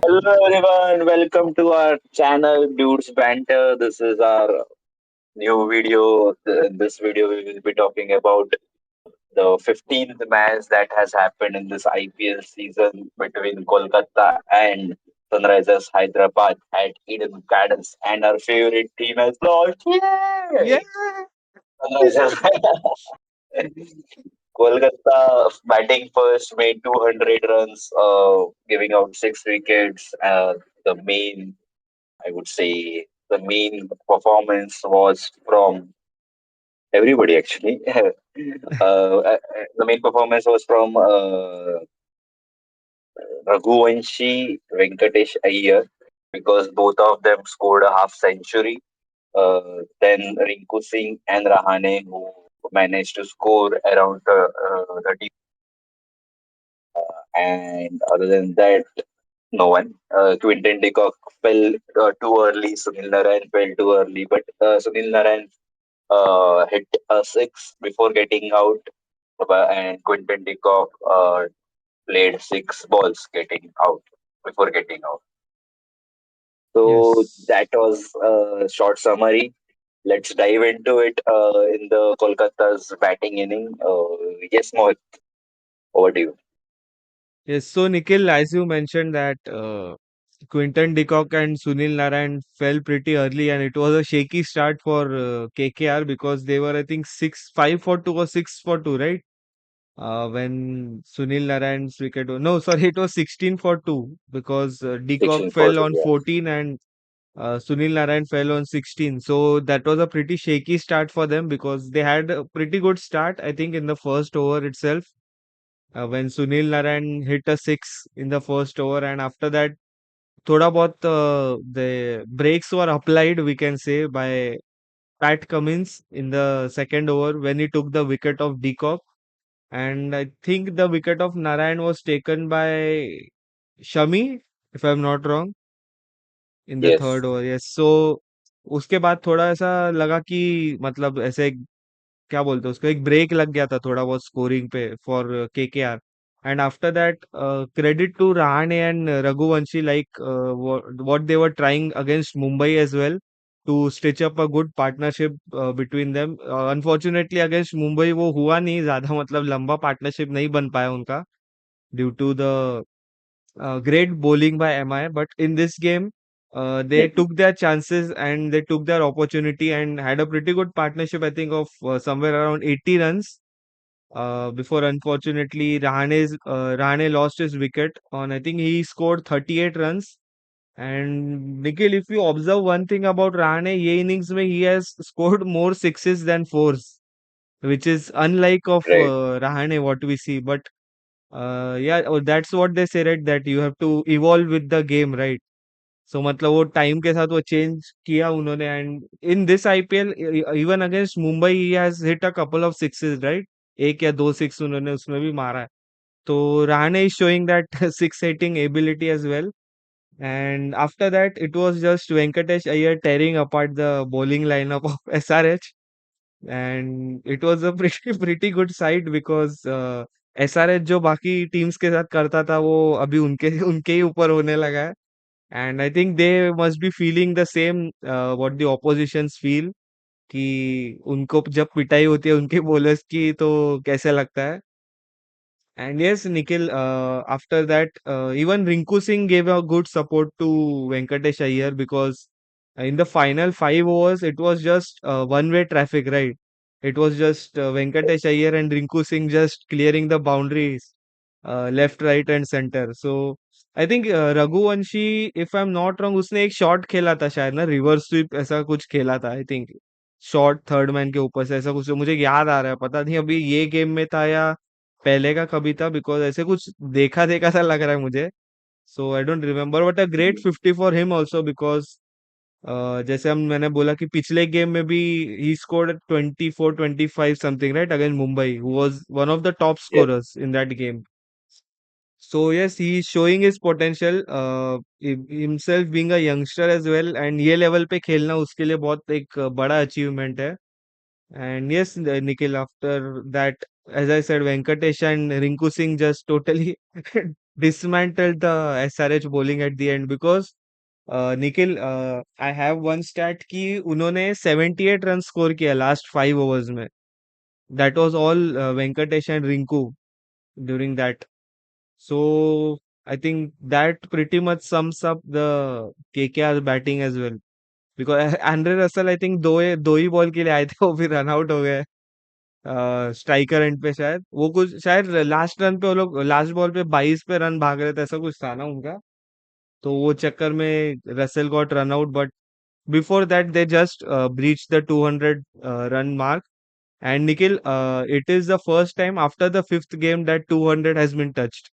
Hello everyone, welcome to our channel Dudes Banter. This is our new video. In this video, we will be talking about the 15th match that has happened in this IPL season between Kolkata and Sunrisers Hyderabad at Eden Gardens. And our favorite team has lost. Yeah. Yay! Sunrisers. Kolkata batting first made 200 runs, giving out 6 wickets. The main I would say the main performance was from everybody actually. The main performance was from Raghuvanshi Venkatesh Iyer because both of them scored a half century. Then Rinku Singh and Rahane who managed to score around 30. And other than that, no one. Quinton de Kock fell too early. Sunil Narayan fell too early. But Sunil Narayan hit a six before getting out, and Quinton de Kock played 6 balls getting out before getting out. So Yes. that was a short summary. Let's dive into it in the Kolkata's batting inning. Yes, Mohit, over to you. Yes. So, Nikhil, as you mentioned that Quinton de Kock and Sunil Narayan fell pretty early, and it was a shaky start for KKR because they were, I think, 5 for 2 or 6 for 2, right? When Sunil Narayan's wicket was, no, sorry, it was 16 for 2 because de Kock 16 for fell 2, on yeah. 14 and Sunil Narayan fell on 16. So, that was a pretty shaky start for them because they had a pretty good start, I think, in the first over itself when Sunil Narayan hit a six in the first over, and after that, thoda bahut the breaks were applied, we can say, by Pat Cummins in the second over when he took the wicket of de Kock. And I think the wicket of Narayan was taken by Shami, if I'm not wrong, in the Yes. third over. Yes. So उसके बाद थोड़ा ऐसा लगा कि मतलब ऐसे क्या बोलते हैं उसको एक ब्रेक लग गया था थोड़ा बहुत स्कोरिंग पे for KKR and after that credit to Rahane and Raghuvanshi like what they were trying against Mumbai as well to stitch up a good partnership between them unfortunately against Mumbai वो हुआ नहीं ज्यादा मतलब लंबा पार्टनरशिप नहीं बन पाया उनका due to the great bowling by MI, but in this game, they took their chances and they took their opportunity and had a pretty good partnership, I think, of somewhere around 80 runs. Before unfortunately Rahane lost his wicket on, I think he scored 38 runs. And Nikhil, if you observe one thing about Rahane, ye innings mein he has scored more sixes than fours, which is unlike of Right. Rahane what we see. But yeah, that's what they say, right? That you have to evolve with the game, right? So मतलब वो time के साथ वो change किया उन्होंने and in this IPL even against Mumbai he has hit a couple of sixes, right? एक या दो सिक्स उन्होंने उसमें भी मारा है. तो Rahane is showing that six hitting ability as well. And after that, it was just Venkatesh Iyer tearing apart the bowling lineup of SRH. And it was a pretty pretty good sight because SRH जो बाकी teams के साथ करता था वो अभी उनके उनके ही ऊपर होने लगा है. And I think they must be feeling the same what the oppositions feel कि उनको जब पिटाई होती है उनके बॉलर्स की तो कैसे लगता है. And yes, Nikhil, after that, even Rinku Singh gave a good support to Venkatesh Iyer because in the final 5 overs, it was just one-way traffic, right? It was just Venkatesh Iyer and Rinku Singh just clearing the boundaries, left, right, and center. So I think Raghuvanshi, if I'm not wrong, उसने एक shot खेला था शायद ना reverse sweep ऐसा कुछ खेला था I think shot third man के ऊपर से ऐसा कुछ मुझे याद आ रहा है पता नहीं अभी ये गेम में था या पहले का कभी था बिकॉज ऐसे कुछ देखा देखा सा लग रहा है मुझे so I don't remember but a great 50 for him also because जैसे हम मैंने बोला कि पिछले गेम में भी ही scored 24-25 something right against Mumbai who was one of the top Yes. Scorers in that game. So yes, he is showing his potential, himself being a youngster as well, and ये level पे खेलना उसके लिए बहुत एक बड़ा achievement है. And yes, Nikhil, after that, as I said, Venkatesh and Rinku Singh just totally dismantled the SRH bowling at the end because Nikhil I have one stat कि उन्होंने 78 रन स्कोर किया लास्ट 5 ओवर्स में. That was all Venkatesh and Rinku during that. So I think that pretty much sums up the KKR batting as well because Andre Russell I think दो ही ball के लिए आए थे वो भी रन आउट हो गए स्ट्राइकर एंड पे शायद वो कुछ शायद लास्ट रन पे वो लोग लास्ट बॉल पे 22 पे रन भाग रहे थे ऐसा कुछ था ना उनका. तो वो चक्कर में Russell got run out but before that they just breach the 200 run mark. And Nikhil it is the first time after the fifth game that 200 has been touched.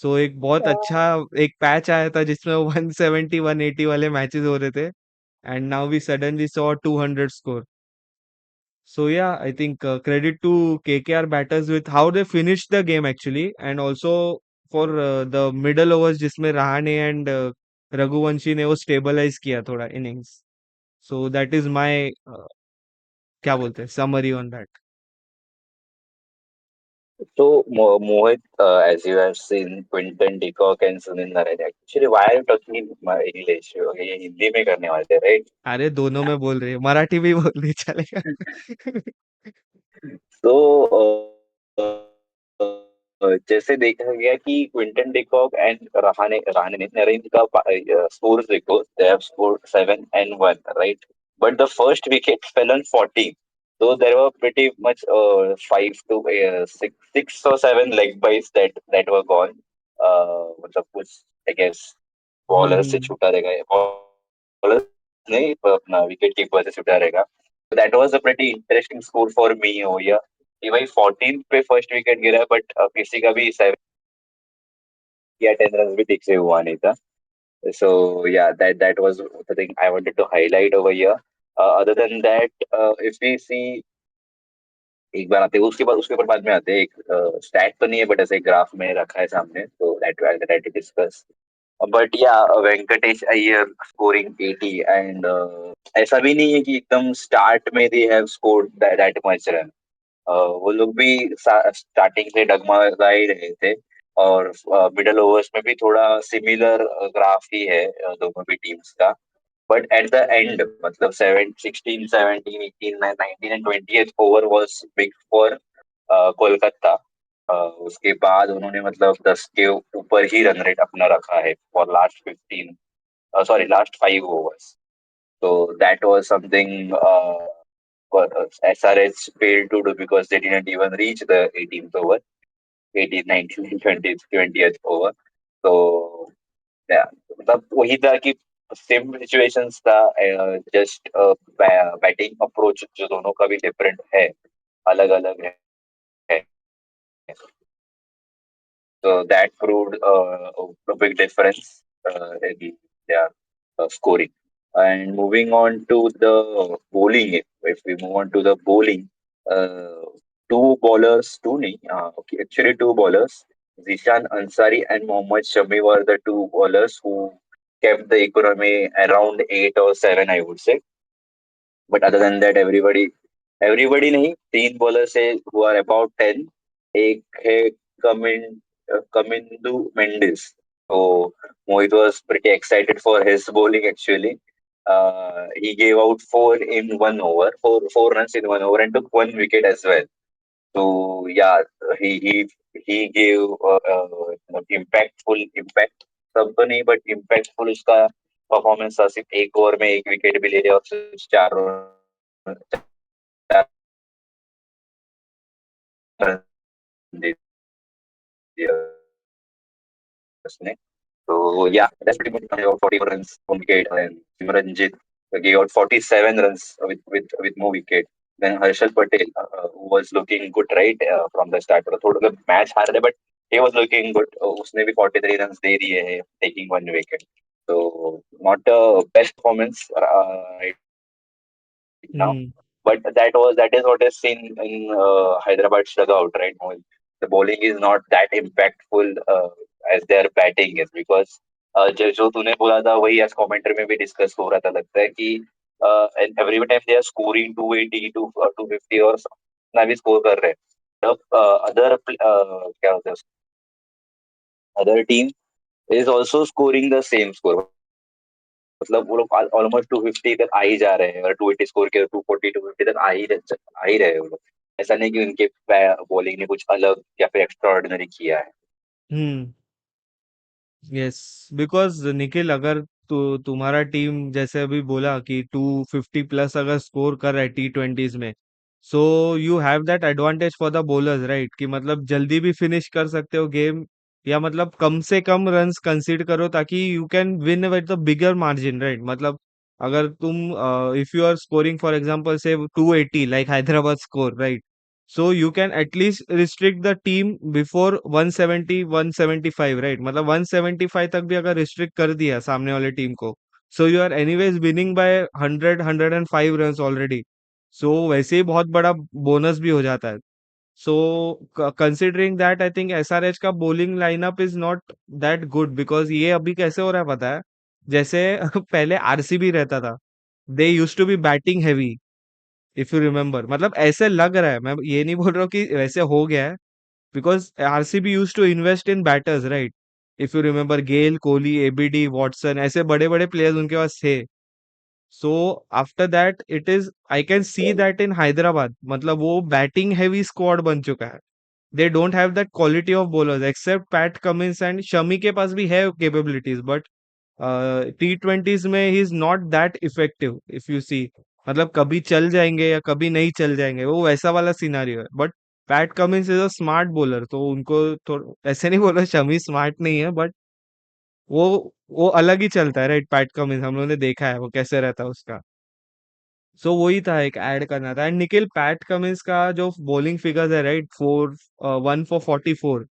So एक बहुत अच्छा एक पैच आया था जिसमें 170 180 वाले मैचेस हो रहे थे and now we suddenly saw 200 score. So yeah, I think credit to KKR batters with how they finished the game actually, and also for the middle overs जिसमें रहाणे and रघुवंशी ने वो stabilize किया थोड़ा innings. So that is my क्या बोलते हैं summary on that. So, Mohit, as you have seen, Quinton de Kock and Sunil Narine. Actually, why are you talking in English? ये हिंदी में करने वाले थे, right? अरे दोनों में बोल रहे हैं मराठी भी बोल रही चलेगा. जैसे देखा गया कि Quinton de Kock and Rahane Rahane ने नरेंद्र का स्कोर देखो, they have scored 7 and 1, right? But the first wicket fell on 14. So there were pretty much 5 to 6 or 7 leg bytes that were gone. मतलब कुछ I guess बॉलर से हम्म. छूटा रहेगा, बॉलर नहीं अपना विकेट कीपर से छूटा रहेगा. That was a pretty interesting score for me हो या कि भाई 14 पे फर्स्ट विकेट गिरा बट किसी का भी 7 या 10 रन भी ठीक से हुआ नहीं था. So yeah, that was the thing I wanted to highlight over here. Other than that, if we see, एक बार आते हैं उसके ऊपर बाद में आते हैं. एक स्टैट तो नहीं है बट ऐसे ग्राफ में रखा है सामने, तो that I try to discuss. But yeah Venkatesh Iyer scoring 80 and ऐसा भी नहीं है कि एकदम स्टार्ट में they have scored that much run. वो लोग भी स्टार्टिंग से डगमगा ही रहे थे. और मिडल ओवर्स में भी थोड़ा सिमिलर ग्राफ ही है दोनों भी टीम्स का. बट एट द एंड मतलब 16 17 18 19 and 20th over was big for Kolkata. उसके बाद उन्होंने मतलब 10 के ऊपर ही रन रेट अपना रखा है for last 15, sorry, last 5 overs. So that was something SRH failed to do because they didn't even reach the 18th over, 18th, 19th, and 20th, 20th over. So yeah, मतलब वही था कि same situations था. Just batting approach जो दोनों का भी different है, अलग अलग है. So that proved a big difference in their scoring. And moving on to the bowling, if we move on to the bowling, uh, two bowlers, okay, actually two bowlers, Zishan Ansari and Mohammad Shami were the two bowlers who kept the economy around 8 or 7, I would say. But other than that, everybody नहीं, तीन bowlers है who are about 10. एक है कमिन Kamindu Mendis. So Mohit was pretty excited for his bowling actually. He gave out four runs in 1 over and took 1 wicket as well. So yeah, he gave impact सब तो नहीं but impactful उसका performance था. सिर्फ एक ओवर में एक विकेट भी ले लिया और सिर्फ 4 रन दे दिया उसने. So yeah, that's pretty much about 44 runs, 1 wicket, and Simranjit gave out 47 runs with no wicket. Then Harshal Patel, who was looking good right from the start. थोड़ा match हार रहे but he was looking good. उसने भी 43 runs दे दिए हैं, taking 1 wicket. So not a best performance right now, hmm. but that is what is seen in Hyderabad's dugout, right? Mohit? The bowling is not that impactful as their batting is because जो तूने बोला था वही आज commentary में भी discuss हो रहा था. लगता है कि every time they are scoring 280 to 250 और ना भी स्कोर कर रहे हैं. तब अदर क्या होता है other team is also scoring the same score. मतलब वो लोग ऑलमोस्ट 250 तक आ ही जा रहे हैं, और 280 स्कोर के 240 250 तक आ ही रहे हैं वो लोग। ऐसा नहीं कि उनके बॉलिंग ने कुछ अलग या फिर एक्स्ट्रा ऑर्डिनरी किया है। हम्म। यस, बिकॉज निखिल, अगर तुम्हारा टीम जैसे अभी बोला कि 250 प्लस अगर स्कोर कर रहा है T20s में, so you have that advantage for the bowlers, right? कि मतलब जल्दी भी फिनिश कर सकते हो गेम, या मतलब कम से कम रन्स कंसीड करो ताकि you can win with the bigger margin, right? मतलब अगर तुम, if you are scoring for example say 280 like Hyderabad score, right? So you can at least restrict the team before 170 175, right? मतलब 175 तक भी अगर रिस्ट्रिक्ट कर दिया सामने वाले टीम को, so you are anyways winning by 100 105 runs already. So वैसे ही बहुत बड़ा बोनस भी हो जाता है. So considering that, I think SRH का bowling lineup is not that good, because ये अभी कैसे हो रहा है पता है? जैसे पहले आरसीबी रहता था, they used to be batting heavy, if you remember. मतलब ऐसे लग रहा है, मैं ये नहीं बोल रहा हूँ कि वैसे हो गया है, because RCB use to invest in batters, right? If you remember, Gayle, Kohli, ABD, Watson, ऐसे बड़े बड़े प्लेयर्स उनके पास थे। So after that it is, I can see that in Hyderabad, मतलब वो बैटिंग हैवी स्क्वाड बन चुका है। They don't have that quality of bowlers except Pat Cummins and Shami, के पास भी है कैपेबिलिटीज, बट T20s में he is not that effective, if you see. मतलब कभी चल जाएंगे या कभी नहीं चल जाएंगे, वो वैसा वाला सिनारियो है। But PAT Cummins is a smart bowler, तो उनको थोड़ा ऐसे नहीं बोला शमी स्मार्ट नहीं है, बट वो वो अलग ही चलता है, राइट? पैट कमिंस हम लोगों ने देखा है वो कैसे रहता है उसका। सो वही था, एक ऐड करना था। एंड निखिल, पैट कमिंस का जो बॉलिंग फिगर्स है, राइट, 1 for 44,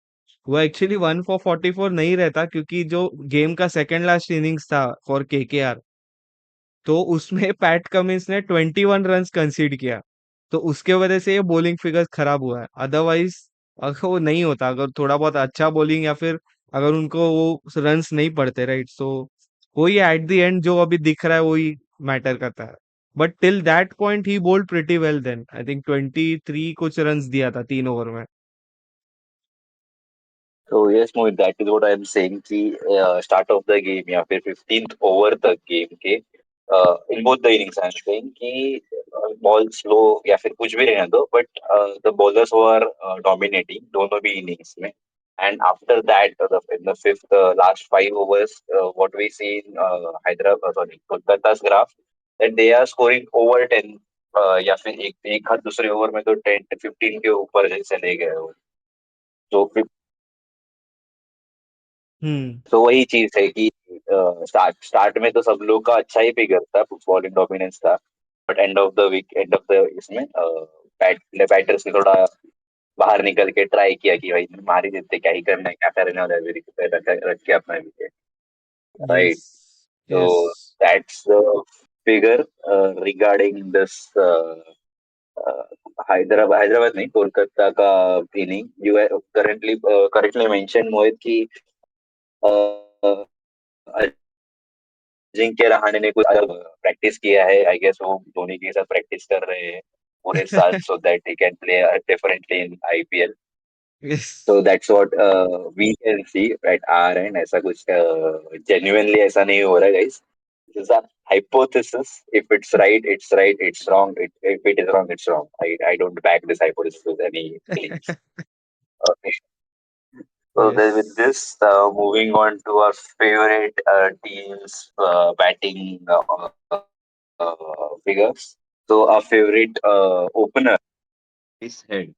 वो एक्चुअली 1 for 44 नहीं रहता, क्योंकि जो गेम का सेकेंड लास्ट इनिंग्स था फॉर केकेआर, तो उसमें पैट कमिंस ने 21 रन कंसीड किया, तो उसके वजह से ये बॉलिंग फिगर्स खराब हुआ है। अदरवाइज अगर वो नहीं होता, अगर थोड़ा बहुत अच्छा बॉलिंग, या फिर अगर उनको वो रन्स नहीं पड़ते, राइट, सो वही एट द एंड जो अभी दिख रहा है वही मैटर करता है। But till that point he bowled pretty well, then I think 23 कुछ रन्स दिया था 3 ओवर में। तो yes Mohit, that is what I am saying कि स्टार्ट ऑफ द गेम या फिर 15th ओवर तक गेम के, in both the innings I am saying कि बॉल स्लो या फिर कुछ भी रहने दो, but the bowlers were dominating दोनों भी इनिंग्स में। And after that in the fifth last 5 overs, what we see in Hyderabad, sorry, Kolkata's graph, that they are scoring over 10, या फिर एक एक हाथ दूसरे ओवर में तो 10 15 के ऊपर चले गए वो। तो हम्म। तो वही चीज है कि स्टार्ट स्टार्ट में तो सब लोग का अच्छा ही फिगर था, बॉलिंग डोमिनेंस था। But end of the week, end of the इसमें बैटर्स ने थोड़ा बाहर निकल के ट्राई किया कि भाई मार ही देते, क्या ही करना है, क्या करने वाला है, रख के अपना विकेट, यस। राइट? तो yes. That's the figure regarding this Hyderabad नहीं, कोलकाता का inning. You currently correctly mention Mohit की अजिंक्य रहाणे ने कुछ प्रैक्टिस किया है, आई गेस वो धोनी के साथ प्रैक्टिस कर रहे हैं पूरे साल, so that he can play differently in IPL. Yes. So that's what we can see at our end. ऐसा कुछ जेन्युइनली ऐसा नहीं हो रहा है guys, this is a hypothesis. If it's right, it's right. It's wrong. If it is wrong, it's wrong. I don't back this hypothesis with any claims. Okay. So then with yes. this, moving on to our favorite teams batting figures. So our favorite opener is head.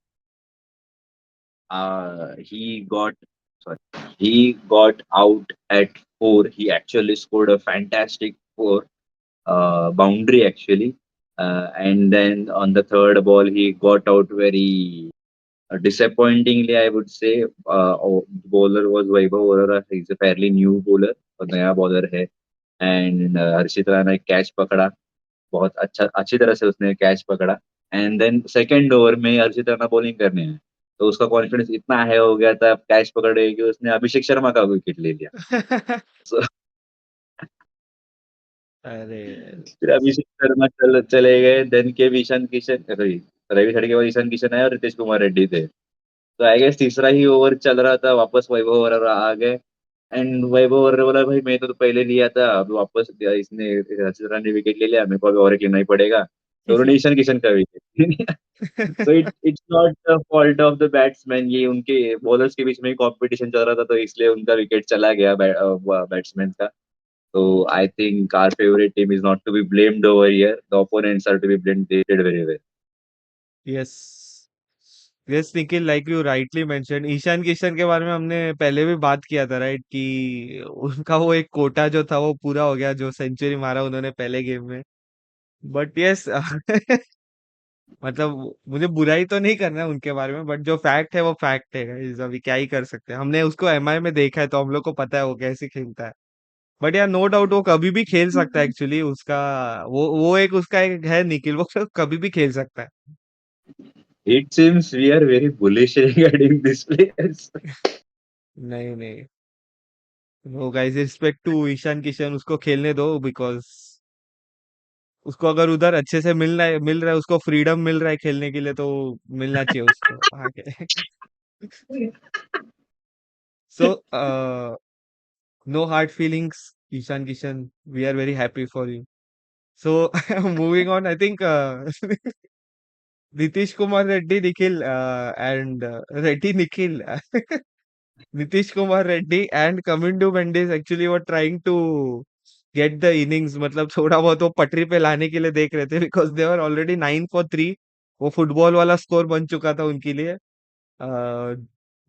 He got sorry, he got out at 4. He actually scored a fantastic 4 boundary actually, and then on the third ball he got out very disappointingly, I would say. Bowler was Vaibhav Arora. He's a fairly new bowler, और नया bowler है। And Harshit Rana ने catch पकड़ा, बहुत अच्छी तरह से उसने कैच पकड़ा। एंड देन सेकंड ओवर में हर्षित राणा बॉलिंग करने हैं, तो उसका कॉन्फिडेंस इतना हाई हो गया था कैच पकड़े कि उसने अभिषेक शर्मा का विकेट ले लिया। So, अरे। फिर अभिषेक शर्मा चले गए, देन के ईशान किशन, सॉरी, रवि ठाकुर के बाद ईशान किशन आए और रितेश कुमार रेड्डी थे। तो आई गेस तीसरा ही ओवर चल रहा था, वापस वैभव और आ गए। एंड वैभव और बोला भाई मैं तो पहले लिया था, अब वापस इसने रचित ने विकेट ले लिया, मेरे को अभी और एक लेना ही पड़ेगा, तो उन्होंने ईशान किशन का wicket. So it's not the fault of the batsman, ये उनके बॉलर्स के बीच में ही कंपटीशन चल रहा था, तो इसलिए उनका विकेट चला गया बैट्समैन का। So I think our favorite team is not to be blamed over here. The opponents are to be blamed. They did very well. Yes, yes Nikhil, like you rightly mention, Ishan Kishan के बारे में हमने पहले भी बात किया था, राइट, कि उनका वो एक कोटा जो था वो पूरा हो गया, जो सेंचुरी मारा उन्होंने पहले गेम में। बट यस मतलब मुझे बुराई तो नहीं करना है उनके बारे में, बट जो फैक्ट है वो फैक्ट है guys, अभी क्या ही कर सकते हैं। हमने उसको एमआई में देखा है तो हम लोग को पता है वो कैसे खेलता है। बट यार नो डाउट वो कभी भी खेल सकता है एक्चुअली, उसका वो एक उसका एक है निखिल, वो कभी भी खेल सकता है। It seems we are very bullish regarding these players. नहीं नहीं, no guys, respect to Ishan Kishan, उसको खेलने दो, बिकॉज उसको अगर उधर अच्छे से मिल रहा है उसको फ्रीडम मिल रहा है खेलने के लिए, तो मिलना चाहिए उसको आगे। So no hard feelings Ishan Kishan, we are very happy for you. So moving on, I think Nitish Kumar Reddy Nikhil and Reddy Nikhil Nitish Kumar Reddy and Kamindu Mendis actually were trying to get the innings, मतलब थोड़ा बहुत वो पटरी पे लाने के लिए देख रहे थे, because they were already 9 for 3। वो फुटबॉल वाला स्कोर बन चुका था उनके लिए।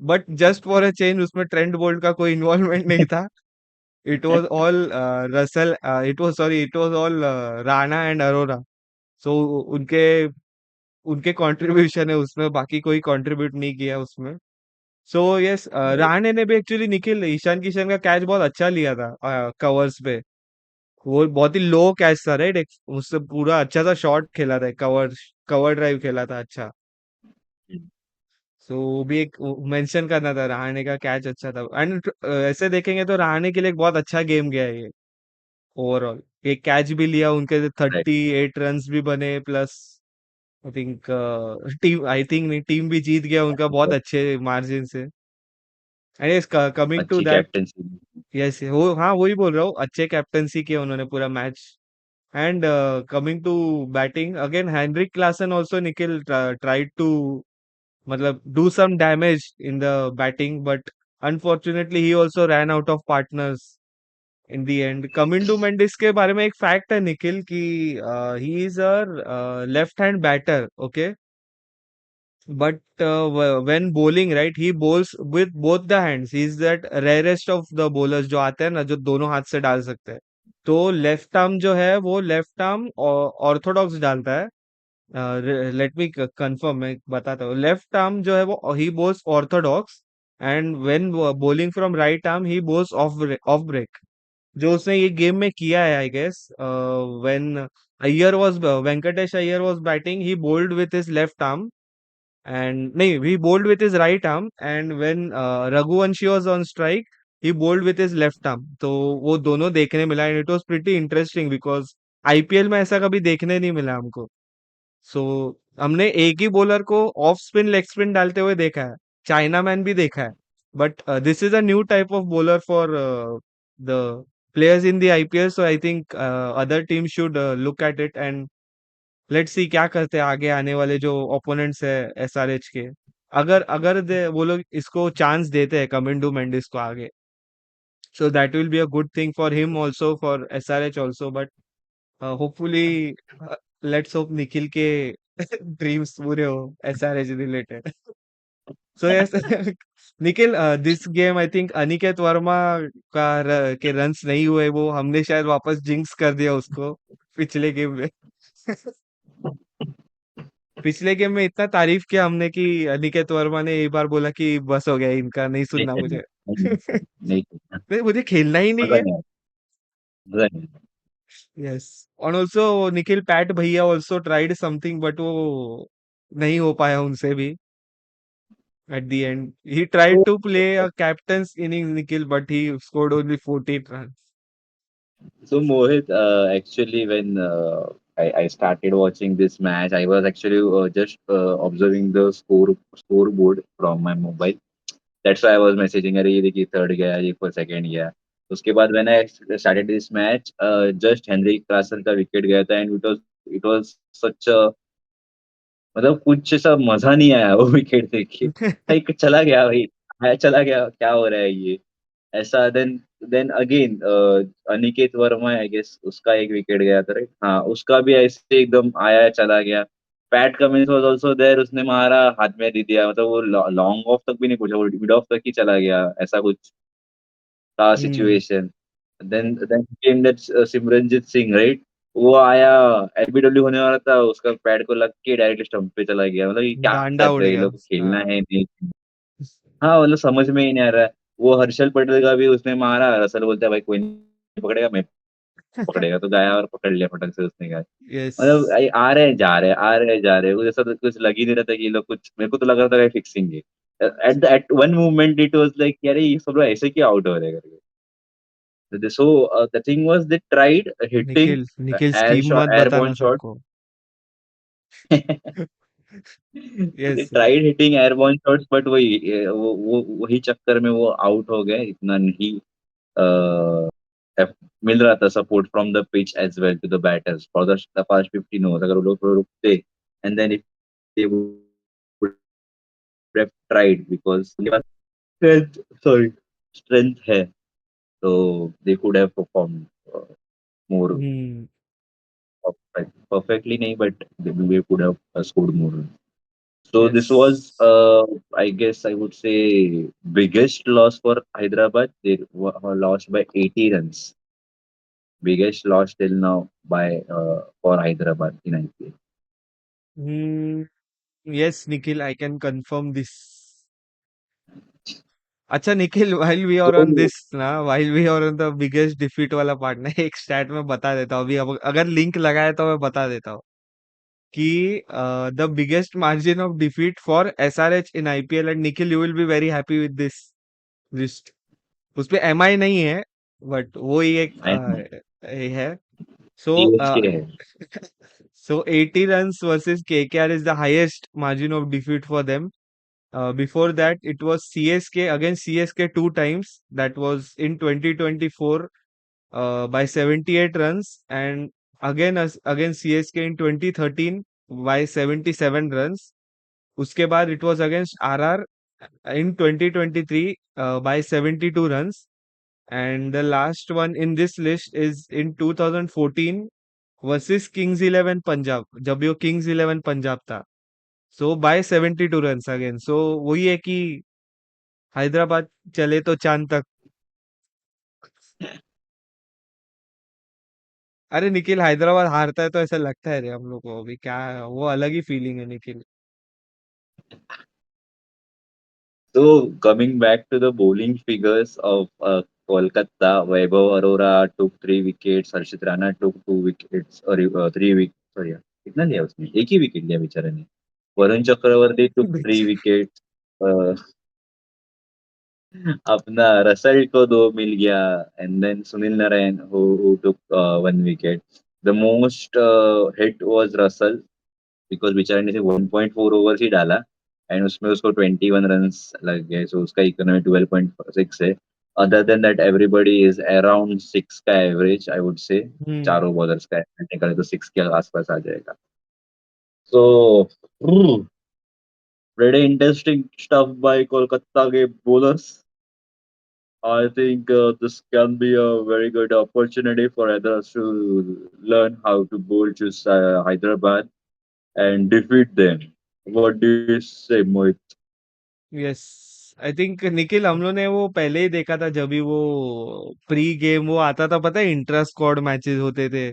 But just for a change उसमें ट्रेंट बोल्ट का कोई इन्वॉल्वमेंट नहीं था। It was all Russell, it was sorry, it was all Rana and Arora. So उनके उनके कंट्रीब्यूशन है उसमें, बाकी कोई कंट्रीब्यूट नहीं किया उसमें। So yes, Right. रहाणे ने भी एक्चुअली निखिल ईशान किशन का कैच बहुत अच्छा लिया था कवर्स पे। वो बहुत ही लो कैच था, राइट, उससे पूरा अच्छा सा शॉट खेला था, कवर कवर ड्राइव खेला था अच्छा। सो वो भी एक मेंशन करना था, रहाणे का कैच अच्छा था। एंड ऐसे देखेंगे तो रहाणे के लिए एक बहुत अच्छा गेम गया है ये ओवरऑल। एक कैच भी लिया, उनके Right. 38 रन्स भी बने, प्लस आई थिंक टीम नहीं, टीम भी जीत गया उनका बहुत अच्छे मार्जिन से। एंड यस, कमिंग टू अच्छी दैट, कैप्टनसी। यस वो, हाँ वही बोल रहा हूँ, अच्छे कैप्टनसी किया उन्होंने पूरा match. And coming to batting again, Heinrich Klaasen also Nikhil tried to मतलब do some damage in the batting, but unfortunately he also ran out of partners in the end. Kamindu Mendis के बारे में एक फैक्ट है निखिल कि he is a left hand batter, okay, but when bowling, right, he bowls with both the hands. He is that rarest of the bowlers जो आते हैं ना, जो दोनों हाथ से डाल सकते हैं। तो लेफ्ट आर्म जो है वो लेफ्ट आर्म ऑर्थोडॉक्स डालता है। लेट मी कंफर्म, मैं बताता हूँ। लेफ्ट आर्म जो है वो he bowls orthodox, and when bowling from right arm he bowls off break. जो उसने ये गेम में किया है, I guess when Iyer was Venkatesh Iyer was batting, he bowled with his left arm, and no, he bowled with his right arm, and when Raghuvanshi was on strike, he bowled with his left arm। तो वो दोनों देखने मिला, and it was pretty interesting, because IPL में ऐसा कभी देखने नहीं मिला हमको। सो हमने एक ही बॉलर को ऑफ स्पिन लेग स्पिन डालते हुए देखा है, चाइना मैन भी देखा है, but this is a new type of bowler for the players in the IPL. So I think other team should look at it, and let's see क्या करते हैं आगे आने वाले जो ओपोनेंट्स है एसआरएच के। अगर अगर वो लोग इसको चांस देते हैं कमिंडू मेंडिस को आगे, so that will be a good thing for him also, for SRH also. But hopefully let's hope Nikhil के ड्रीम्स पूरे हो SRH related. So yes Nikhil, this game I think Aniket Verma के रन्स नहीं हुए, वो हमने शायद वापस जिंक्स कर दिया उसको पिछले गेम में। पिछले गेम में इतना तारीफ किया हमने कि अनिकेत वर्मा ने एक बार बोला कि बस हो गया, इनका नहीं नहीं सुनना चलना, मुझे। नहीं नहीं चलना। नहीं, मुझे खेलना ही नहीं मजा है। नहीं आता, मजा नहीं आता। यस, और ऑल्सो निखिल पैट भैया ऑल्सो ट्राइड समथिंग, बट वो नहीं हो पाया उनसे भी। At the end he tried to play a captain's inning Nikhil, but he scored only 14 run. So Mohit, actually when I started watching this match. I was actually just observing the scoreboard from my mobile. That's why I was messaging अरे ये देखिए third गया ये for second गया. उसके बाद when I started this match, just Henry Klaasen का wicket गया था and it was such a मतलब कुछ ऐसा मजा नहीं आया वो विकेट देख के. लाइक चला गया भाई. चला गया क्या हो रहा है ये. ऐसा then again Aniket Verma I guess उसका एक विकेट गया था राइट. हाँ उसका भी ऐसे एकदम आया चला गया. Pat Cummins was also there. उसने मारा हाथ में दे दिया मतलब वो लॉन्ग ऑफ तक भी नहीं पूछा वो मिड ऑफ तक ही चला गया ऐसा कुछ था hmm situation. Then came that Simranjeet Singh right. वो आया एलबीडब्ल्यू होने वाला था उसका पैड को लग के डायरेक्टली स्टंप पे चला गया मतलब ये क्या डांडा कर उड़ रहे हैं ये गया लोग उसका। खेलना है नहीं. हाँ मतलब समझ में ही नहीं आ रहा है. वो हर्षल पटेल का भी उसने मारा. रसल बोलता है भाई कोई नहीं पकड़ेगा मैं पकड़ेगा तो गया और पकड़ लिया फटक से उसने कहा. यस मतलब आ रहे हैं जा रहे हैं आ रहे हैं जा रहे हैं कुछ ऐसा तो कुछ लग ही नहीं रहा था कि ये लोग कुछ मेरे को तो लग रहा था कि फिक्सिंग है at one moment it was like यार ये सब लोग ऐसे क्यों आउट हो रहे हैं करके. So the thing was they tried hitting Nikhil Nikhil air scheme मत एयरबॉर्न बताना शॉट. सबको। They yes tried hitting airborne shots but वो वही चक्कर में वो आउट हो गए. इतना नहीं मिल रहा था support from the pitch as well to the batters for the first 15 overs. अगर वो लोग थोड़ा रुकते and then if they would have tried because उनके पास स्ट्रेंथ सॉरी स्ट्रेंथ है तो they could have perform more hmm perfectly नहीं but they could have scored more. So यस this was, I guess I would say, biggest loss for Hyderabad. They were lost by 80 runs. Biggest loss till now by for Hyderabad in IPL. Yes Nikhil I can confirm this. अच्छा Nikhil, while we are on So this ना, while we are on the biggest defeat वाला part ना, एक stat में बता देता हूँ अभी। अब अगर लिंक लगाए तो मैं बता देता हूँ कि the biggest margin of defeat for SRH in IPL, and Nikhil you will be very happy with this list. उसपे एमआई नहीं है, बट वो ही एक I know ये है। सो CSK है. so 80 runs versus KKR is the highest margin of defeat for them. Before that, it was CSK against CSK two times. That was in 2024 by 78 runs, and again against CSK in 2013 by 77 runs. उसके बाद it was against RR in 2023 by 72 runs. And the last one in this list is in 2014 versus Kings eleven Punjab, जब यो Kings eleven Punjab था। सो bye 72 run again. सो वही है कि हैदराबाद चले तो चांद तक। अरे निखिल, हैदराबाद हारता है तो ऐसा लगता है रे हम लोग को, अभी क्या वो अलग ही फीलिंग है Nikhil. So coming back to the bowling figures of Kolkata, Vaibhav Arora took 3 wickets, Harshit Rana took 2 wickets, और 3 wickets. सॉरी कितना लिया उसने एक ही विकेट लिया बेचारे ने. Varun Chakravarthy took 3 wickets. अपना रसल को 2 मिल गया. And then Sunil Narine who took 1 wicket. The most hit was Russell because बेचारे ने सिर्फ 1.4 ओवर्स ही डाला एंड उसमें उसको 21 रन्स लग गए. सो उसका इकोनॉमी 12.6 है. Other than that everybody is around 6 का एवरेज आई वुड से. हम्म चारों बॉलर्स का एवरेज निकाले तो 6 के आसपास आ जाएगा. So very interesting stuff bye Kolkata के bowlers. I think this can be a very good opportunity for others to learn how to bowl to Hyderabad and defeat them. What do you say, Mohit? Yes I think Nikhil, हम लोग ने वो पहले ही देखा था जब भी वो प्री गेम वो आता था, पता है इंट्रा स्क्वाड मैचेस होते थे,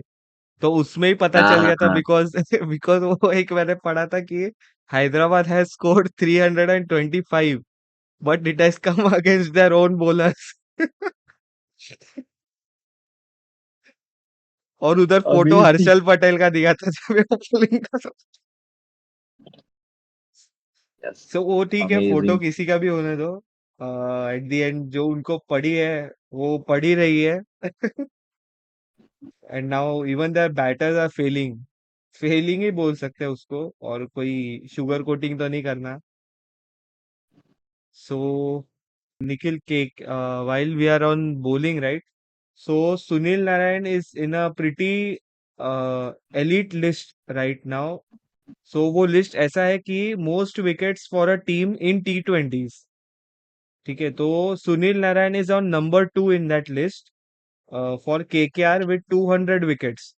तो उसमें ही पता चल हाँ गया था हाँ. बिकॉज बिकॉज वो एक मैंने पढ़ा था कि Hyderabad has scored 325 but it has come against their own bowlers. और उधर फोटो Amazing. हर्षल पटेल का दिया था जब ये bowling का सब। Yes. सो वो ठीक है, फोटो Amazing. किसी का भी होने दो, एट द एंड जो उनको पड़ी है वो पड़ी रही है। And now even their batters are failing. Failing ही बोल सकते हैं उसको, और कोई शुगर कोटिंग तो नहीं करना. So Nikhil cake, while we are on bowling, right? So Sunil Narayan is in a pretty elite list right now. So वो लिस्ट ऐसा है कि most wickets for a team in T20s. ठीक है, तो Sunil Narine is on number 2 in that list for KKR with 200 wickets.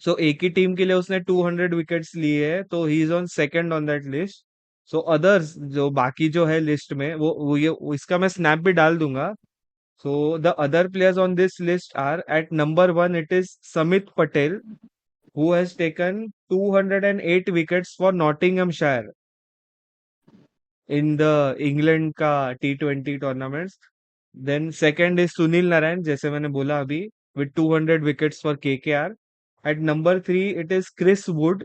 So एक ही team के लिए उसने 200 विकेट्स लिए है, तो he is on second on that list. So others जो बाकी जो है लिस्ट में, वो इसका मैं स्नैप भी डाल दूंगा. So the other players on this list are at number 1, it is Samit Patel, who has taken 208 wickets for Nottinghamshire in the England का T20 tournaments. Then second is Sunil Narayan, जैसे मैंने बोला अभी, with 200 wickets for KKR. At number 3, it is Chris Wood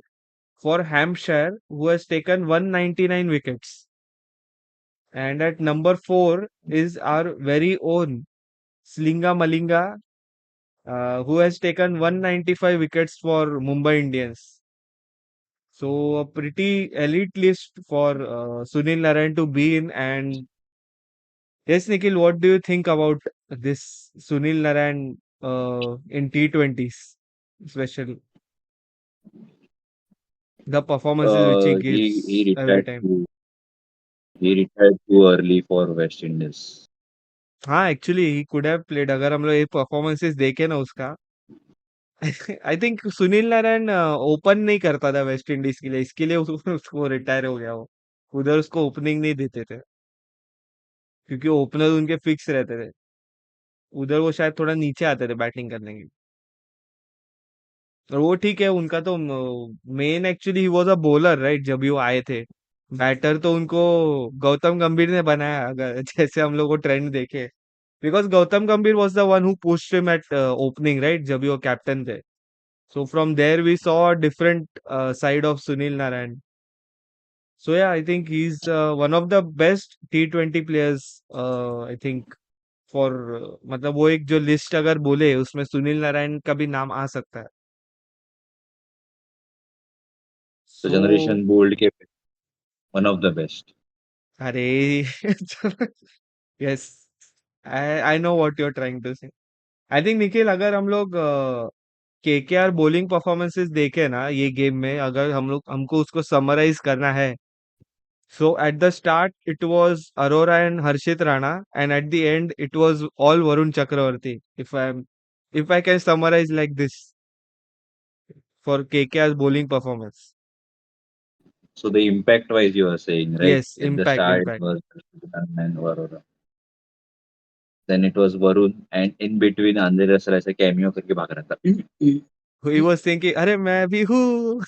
for Hampshire, who has taken 199 wickets. And at number 4 is our very own Slinga Malinga, who has taken 195 wickets for Mumbai Indians. So a pretty elite list for Sunil Narayan to be in. And yes, Nikhil, what do you think about this Sunil Narayan in T20s, especially the performances which he He gives every retired time? too he retired too early for West Indies. हाँ, actually he could have played. अगर हम लोग ये performances देखे ना उसका, I think Sunil Narayan open नहीं करता था वेस्ट इंडीज के लिए, इसके लिए उसको रिटायर हो गया वो. उधर उसको ओपनिंग नहीं देते थे, क्योंकि ओपनर उनके फिक्स रहते थे. उधर वो शायद थोड़ा नीचे आते थे बैटिंग करने के. और वो ठीक है, उनका तो main actually he was a bowler, right? जब भी वो आए थे, बैटर तो उनको गौतम गंभीर ने बनाया, अगर जैसे हम लोग को ट्रेंड देखे. Because Gautam Gambhir was the one who pushed him at opening, right, जब भी वो कैप्टन थे. So from there we saw a different side of Sunil Narine. So yeah, I think he is one of the best T20 players, I think, for, मतलब वो एक जो list अगर बोले उसमें सुनील नारायण का भी नाम आ सकता है. तो सो जनरेशन बोल्ड के वन ऑफ द बेस्ट. अरे yes, I I know what you are trying to say. I think Nikhil, अगर हम लोग KKR बॉलिंग परफॉर्मेंसेस देखे ना ये गेम में, अगर हमको उसको समराइज करना है, so at the start it was Arora and Harshit Rana, and at the end it was all Varun Chakravarthy. If I can summarise like this for KKR's bowling performance. So the impact wise you are saying, right? Yes, At the impact, start it impact. was Krishnan and Varora. Then it was Varun and in between Andre Russell ऐसे cameo करके भाग रहा था. He was thinking, अरे मैं भी हूँ.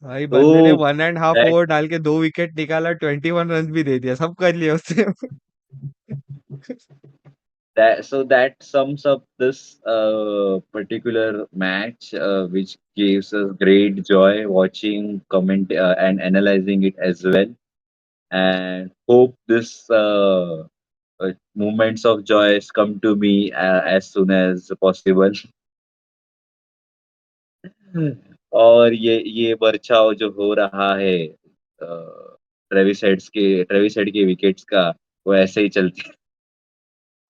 भाई बंदे ने तो 1.5 that ओवर डाल के 2 विकेट निकाला, 21 रन भी दे दिया, सब कर लिया उसने. that sums up this particular match, which gives us great joy watching, comment, and analyzing it as well. And hope this moments of joys come to me as soon as possible. और ये बर्छाव जो हो रहा है Travis head के wickets का, वो ऐसे ही चलती.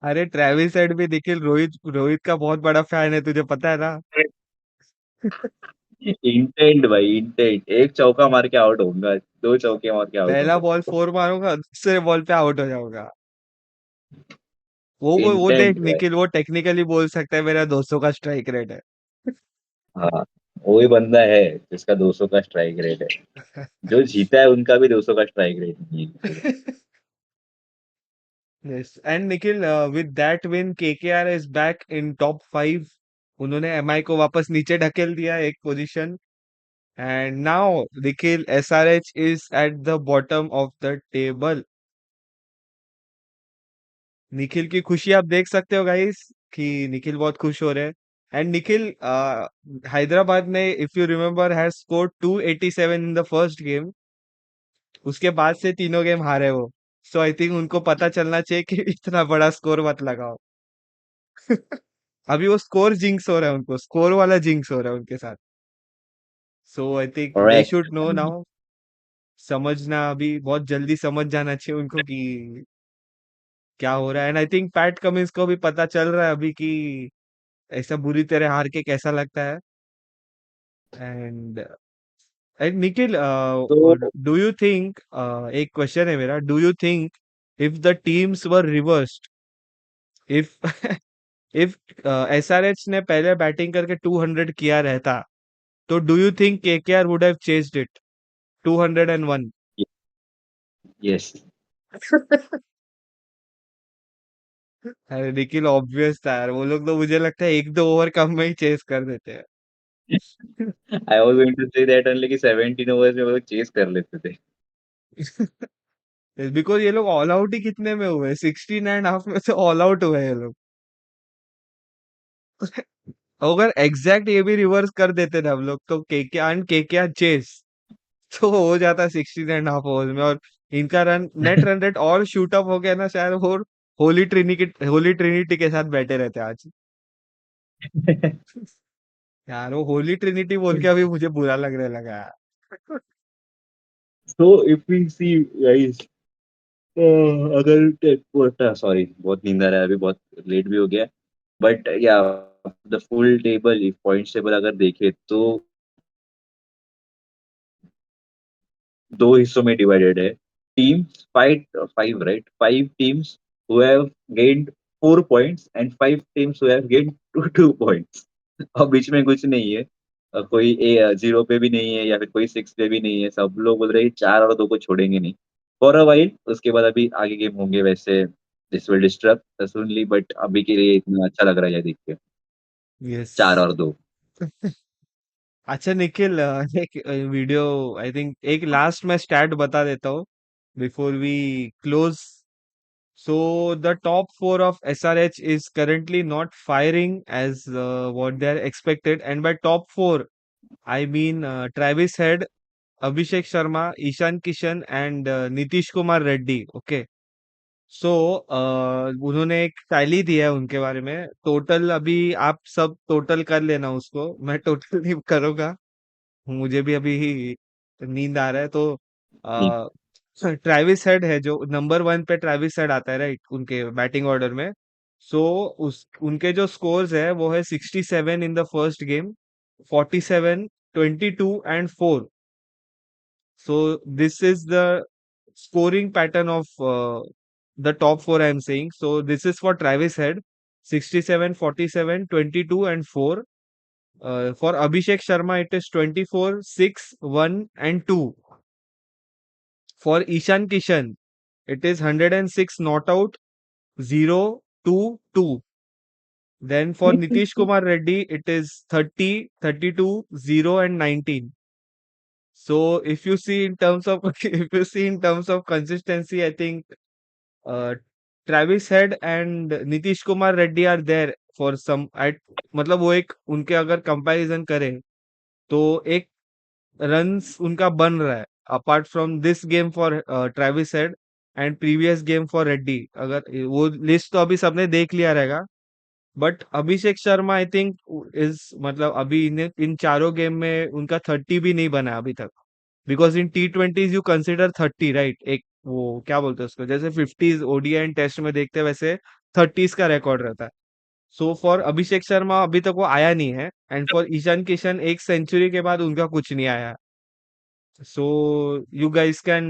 अरे ट्रेविस हेड भी, निखिल, रोहित रोहित का बहुत बड़ा फैन है, तुझे पता है ना? इंटेंट भाई, इंटेंट. एक चौका मार के आउट होऊंगा, दो चौके मार के आउट पहला होऊंगा. बॉल 4 मारूंगा, दूसरे बॉल पे आउट हो जाऊंगा. वो देख इंटेंट भाई. निखिल, वो टेक्निकली बोल सकता है मेरा 200 का स्ट्राइक रेट है. हाँ, वही बंदा है जिसका 200 का स्ट्राइक रेट है. जो जीता है उनका भी 200 का स्ट्राइक रेट नहीं है. Yes, and Nikhil, with that win KKR is back in top 5. उन्होंने MI को वापस नीचे ढकेल दिया एक position. And now, Nikhil, SRH is at the bottom of the table. Nikhil की खुशी आप देख सकते हो गाइस, कि निखिल बहुत खुश हो रहे हैं. एंड निखिल, हैदराबाद ने, if you remember, has scored 287 in the first game. उसके बाद से तीनों गेम हारे वो. सो आई थिंक उनको पता चलना चाहिए कि इतना बड़ा स्कोर मत लगाओ. अभी वो स्कोर जिंक्स हो रहा है उनको, स्कोर वाला जिंक्स हो रहा है उनके साथ। So I think they correct. Should know now, समझना अभी बहुत जल्दी समझ जाना चाहिए उनको कि क्या हो रहा है। And I think PAT Cummins को भी पता चल रहा है अभी कि ऐसा बुरी तरह हार के कैसा लगता है। एंड एंड निखिल, तो डू यू थिंक, एक क्वेश्चन है मेरा, do you think if the teams were reversed, if if SRH ने पहले बैटिंग करके 200 किया रहता, तो do you think KKR would have chased it 201? Yes. अरे निखिल, ऑब्वियस था यार, वो लोग तो मुझे लगता है एक दो ओवर कम में ही चेस कर देते हैं। I was going to say that only कि 17 ओवर्स में वो चेस कर लेते थे। बिकॉज ये लोग ऑल आउट ही कितने में हुए, 16.5 में से ऑल आउट हुए ये लोग। अगर एग्जैक्ट ये भी रिवर्स कर देते थे हम लोग, तो केकेआर चेस तो हो जाता 16.5 ओवर्स में, और इनका रन नेट रन रेट और शूट अप हो गया ना शायद, और होली ट्रिनिटी के साथ बैठे रहते आज। यार वो होली ट्रिनिटी बोल के अभी मुझे बुरा लगने लगा यार। So if we see guys, अगर सॉरी बहुत नींद आ रहा है, अभी बहुत लेट भी हो गया, बट या the full table, points table अगर देखे तो दो हिस्सों में डिवाइडेड है। Teams five five right, 5 teams who have gained 4 points and 5 teams who have gained 2 points. और बीच में कुछ नहीं है। कोई जीरो पे भी नहीं है या फिर कोई 6 पे भी नहीं है। सब लोग बोल रहे हैं 4 और 2 को छोड़ेंगे नहीं फॉर अ वाइल। उसके बाद अभी आगे गेम होंगे वैसे, this will disturb suddenly, but अभी के लिए इतना अच्छा लग रहा है ये देख के। यस। 4 और 2। अच्छा निखिल, एक वीडियो, आई थिंक एक लास्ट मैं स्टैट बता देता हूँ before we close. So the top four of SRH is currently not firing as what they are expected, and by top four I mean Travis Head, Abhishek Sharma, Ishan Kishan and Nitish Kumar Reddy. Okay. सो उन्होंने एक tally दिया है उनके बारे में, total अभी आप सब टोटल कर लेना उसको, मैं टोटल नहीं करूंगा, मुझे भी अभी नींद आ रहा है। तो ट्रेविस हेड है जो नंबर 1 पे, ट्रेविस हेड आता है राइट उनके बैटिंग ऑर्डर में। सो उस उनके जो स्कोर्स है वो है 67 in the first game, 47, 22 and 4। So this is the scoring pattern of the top four I'm saying. So this is for Travis Head, 67, 47, 22 and 4. For Abhishek Sharma, it is 24, 6, 1 and 2. For Ishan Kishan, it is 106 not out, 0, 2, 2. Then for Nitish Kumar Reddy, it is 30, 32, 0 and 19. So if you see in terms of if you see in terms of consistency, I think uh, Travis Head and Nitish Kumar Reddy are there for some at, मतलब वो एक उनके अगर comparison करें तो एक runs उनका बन रहा है apart from this game for Travis head and previous game for Reddy. अगर वो लिस्ट तो अभी सबने देख लिया रहेगा, but Abhishek Sharma I think is मतलब अभी इन चारों गेम में उनका 30 भी नहीं बना अभी तक। Because in T20s you consider 30 right, एक वो क्या बोलते हैं उसको, जैसे 50s ओडीआई एंड टेस्ट में देखते हैं वैसे 30s का रिकॉर्ड रहता है। सो फॉर अभिषेक शर्मा अभी तक वो आया नहीं है, एंड फॉर ईशान किशन एक सेंचुरी के बाद उनका कुछ नहीं आया। So you guys can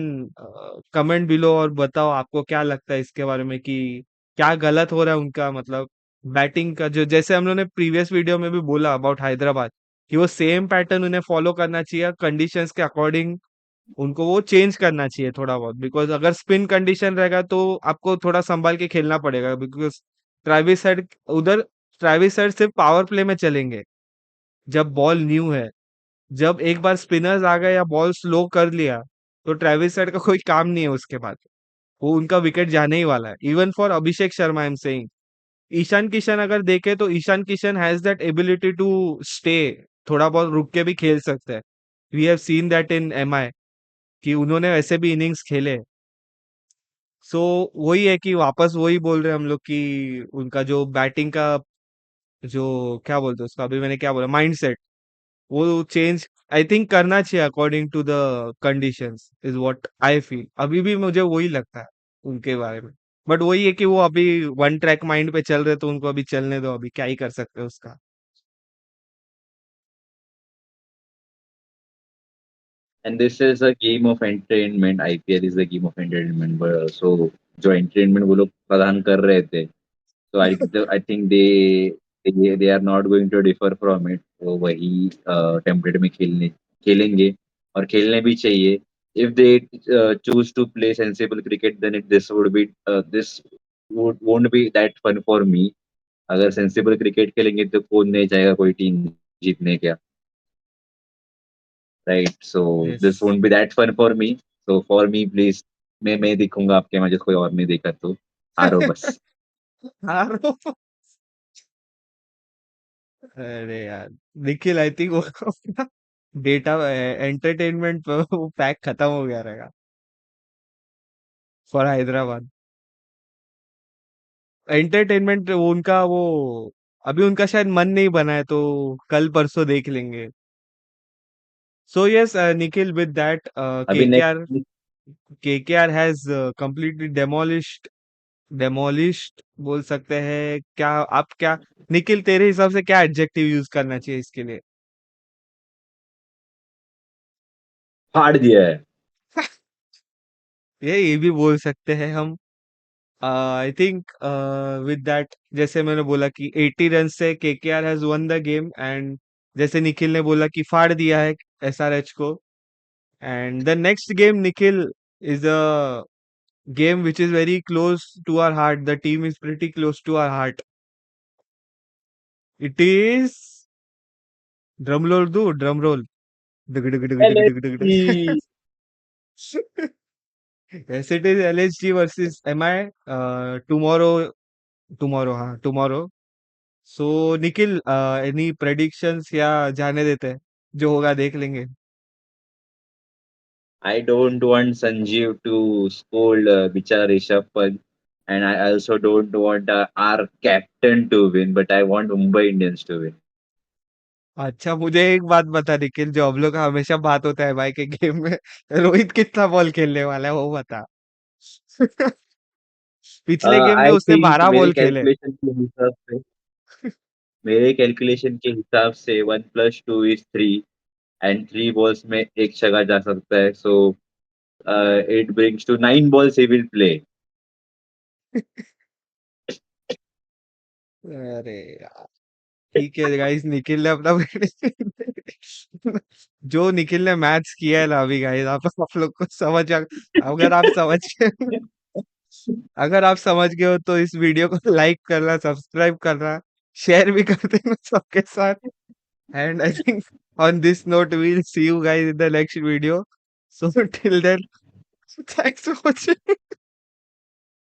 comment below और बताओ आपको क्या लगता है इसके बारे में कि क्या गलत हो रहा है उनका, मतलब बैटिंग का जो, जैसे हम लोगों ने प्रीवियस वीडियो में भी बोला अबाउट हैदराबाद, कि वो सेम पैटर्न उन्हें फॉलो करना चाहिए, कंडीशंस के अकॉर्डिंग उनको वो चेंज करना चाहिए थोड़ा बहुत। बिकॉज अगर स्पिन कंडीशन रहेगा तो आपको थोड़ा संभाल के खेलना पड़ेगा, बिकॉज ट्रेविस हेड उधर ट्रेविस हेड सिर्फ पावर प्ले में चलेंगे जब बॉल न्यू है। जब एक बार स्पिनर्स आ गए या बॉल स्लो कर लिया, तो ट्रेविस हेड का कोई काम नहीं है उसके बाद, वो उनका विकेट जाने ही वाला है। Even for Abhishek Sharma I am saying, Ishan Kishan अगर देखे तो Ishan Kishan has that ability to stay, थोड़ा बहुत रुक के भी खेल सकते हैं। We have seen that in MI कि उन्होंने वैसे भी इनिंग्स खेले। सो वही है कि वापस वही बोल रहे हैं हम लोग कि उनका जो बैटिंग का जो क्या बोलते हैं उसका, अभी मैंने क्या बोला, माइंडसेट, वो चेंज आई थिंक करना चाहिए according to the conditions, is what I feel. अभी भी मुझे वही लगता है उनके बारे में। बट वही है कि वो अभी वन ट्रैक माइंड पे चल रहे, तो उनको अभी चलने दो, अभी क्या ही कर सकते हैं उसका। And this is a game of entertainment. IPL is a game of entertainment. But, so जो entertainment वो लोग प्रदान कर रहे थे, so I think they are not going to differ from it. वो वही टेम्पलेट में खेलेंगे और खेलने भी चाहिए. If they choose to play sensible cricket, then this won't be that fun for me. अगर सेंसिबल क्रिकेट खेलेंगे तो कौन नहीं चाहेगा कोई टीम जीतने क्या, right? So yes. This won't be that fun for me. So for me please, मैं दिखूंगा आपके मैचेस, कोई और नहीं देखा तो हारो बस. हारो। अरे यार, निखिल आई थिंक वो डेटा एंटरटेनमेंट पे वो पैक खत्म हो गया रहेगा फॉर हैदराबाद। एंटरटेनमेंट उनका वो, अभी उनका शायद मन नहीं बना है, तो कल परसों देख लेंगे। So yes Nikhil, with that अभी KKR next KKR has completely demolished बोल सकते हैं क्या? आप क्या, निखिल तेरे हिसाब से क्या एडजेक्टिव यूज करना चाहिए इसके लिए? फाड़ दिया है. ये भी बोल सकते हैं हम। आई थिंक विद दैट, जैसे मैंने बोला कि 80 रन से KKR has one the game, and जैसे निखिल ने बोला कि फाड़ दिया है एसआरएच को। And the next game, Nikhil, is a game which is very close to our heart. The team is pretty close to our heart. It is drum roll, do drum roll. Dug, dug, dug, dug, dug, dug, dug. LSG. Yes, it is LHG versus MI tomorrow. Tomorrow, हाँ, tomorrow. So Nikhil, any predictions या जाने देते हैं, जो होगा देख लेंगे। I don't want Sanjeev to scold Bichara Rishabh Pant, and I also don't want our captain to win, but I want Mumbai Indians to win. अच्छा, मुझे एक बात बता निखिल, जो हम लोग का हमेशा बात होता है भाई के गेम में, रोहित कितना बॉल खेलने वाला है वो बता। पिछले गेम में आई उसने थिंक 12 बॉल खेले। मेरे कैलकुलेशन के हिसाब से 1+2 is 3 एंड 3 balls में एक छक्का जा सकता है. So it brings to 9 balls he will play. अरे यार, ठीक है गाइस, निखिल ने अपना जो निखिल ने मैथ्स किया है ना अभी गाइस, आप लोग को अगर आप समझ गए, अगर आप समझ गए हो तो इस वीडियो को लाइक करना, सब्सक्राइब करना, शेयर भी कर देना सबके साथ। And I think on this note we'll see you guys in the next video. So till then, thanks for watching.